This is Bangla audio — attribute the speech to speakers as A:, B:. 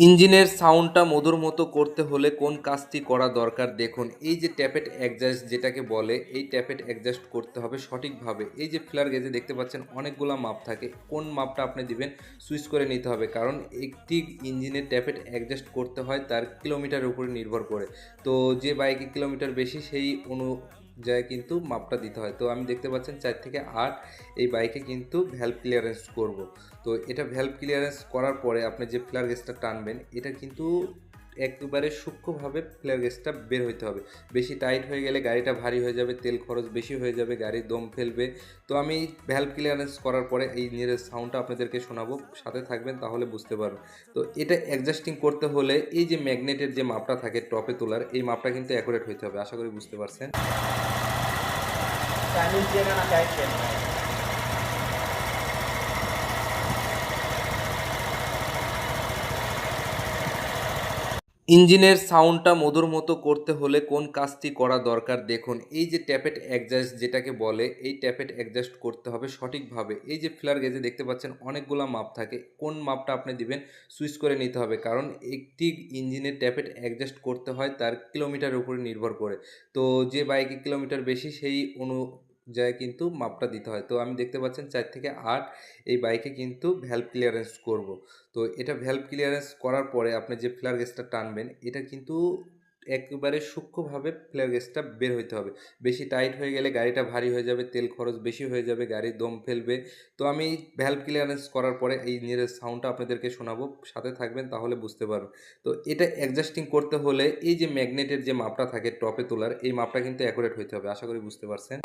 A: ইঞ্জিনের সাউন্ডটা মধুর মতো করতে হলে কোন কাজটি করা দরকার দেখুন। এই যে ট্যাপেট অ্যাডজাস্ট যেটাকে বলে, এই ট্যাপেট অ্যাডজাস্ট করতে হবে সঠিকভাবে। এই যে ফ্লার গেজে দেখতে পাচ্ছেন অনেকগুলা মাপ থাকে, কোন মাপটা আপনি দিবেন সুইচ করে নিতে হবে, কারণ একটি ইঞ্জিনের ট্যাপেট অ্যাডজাস্ট করতে হয় তার কিলোমিটারের উপরে নির্ভর করে। তো যে বাইকে কিলোমিটার বেশি সেই অনুযায়ী কিন্তু মাপটা দিতে হয়। তো আমি দেখতে পাচ্ছেন 4 থেকে 8 এই বাইকে কিন্তু ভ্যালভ ক্লিয়ারেন্স করব। তো এটা ভ্যালভ ক্লিয়ারেন্স করার পরে আপনি যে ফ্লার গেজটা টানবেন এটা কিন্তু একেবারে সূক্ষ্মভাবে ফ্লার গেজটা বের হইতে হবে। বেশি টাইট হয়ে গেলে গাড়িটা ভারী হয়ে যাবে, তেল খরচ বেশি হয়ে যাবে, গাড়ি দম ফেলবে। তো আমি ভ্যালভ ক্লিয়ারেন্স করার পরে এই ইঞ্জিনের সাউন্ডটা আপনাদেরকে শোনাবো, সাথে থাকবেন তাহলে বুঝতে পারবেন। তো এটা অ্যাডজাস্টিং করতে হলে এই যে ম্যাগনেটের যে মাপটা থাকে টপে তোলার, এই মাপটা কিন্তু অ্যাকুরেট হইতে হবে। আশা করি বুঝতে পারছেন। ইঞ্জিনের সাউন্ডটা মধুর মতো করতে হলে কোন কাজটি করা দরকার দেখুন। এই যে ট্যাপেট অ্যাডজাস্ট যেটাকে বলে, এই ট্যাপেট অ্যাডজাস্ট করতে হবে সঠিকভাবে। এই যে ফ্লার গেজে দেখতে পাচ্ছেন অনেকগুলা মাপ থাকে, কোন মাপটা আপনি দিবেন সুইচ করে নিতে হবে, কারণ একটি ইঞ্জিনের ট্যাপেট অ্যাডজাস্ট করতে হয় তার কিলোমিটারের উপরে নির্ভর করে। তো যে বাইকে কিলোমিটার বেশি সেই অনুযায়ী কিন্তু মাপটা দিতে হয়। তো আমি দেখতে পাচ্ছেন 4 থেকে 8 এই বাইকে কিন্তু ভ্যালভ ক্লিয়ারেন্স করব। তো এটা ভ্যালভ ক্লিয়ারেন্স করার পরে আপনি যে ফ্লার গেজটা টানবেন এটা কিন্তু একেবারে সূক্ষ্মভাবে ফ্লার গেজটা বের হইতে হবে। বেশি টাইট হয়ে গেলে গাড়িটা ভারী হয়ে যাবে, তেল খরচ বেশি হয়ে যাবে, গাড়ি দম ফেলবে। তো আমি ভ্যালভ ক্লিয়ারেন্স করার পরে এই ইঞ্জিনের সাউন্ডটা আপনাদেরকে শোনাবো, সাথে থাকবেন তাহলে বুঝতে পারবেন। তো এটা অ্যাডজাস্টিং করতে হলে এই যে ম্যাগনেটের যে মাপটা থাকে টপে তোলার, এই মাপটা কিন্তু অ্যাকুরেট হইতে হবে। আশা করি বুঝতে পারছেন।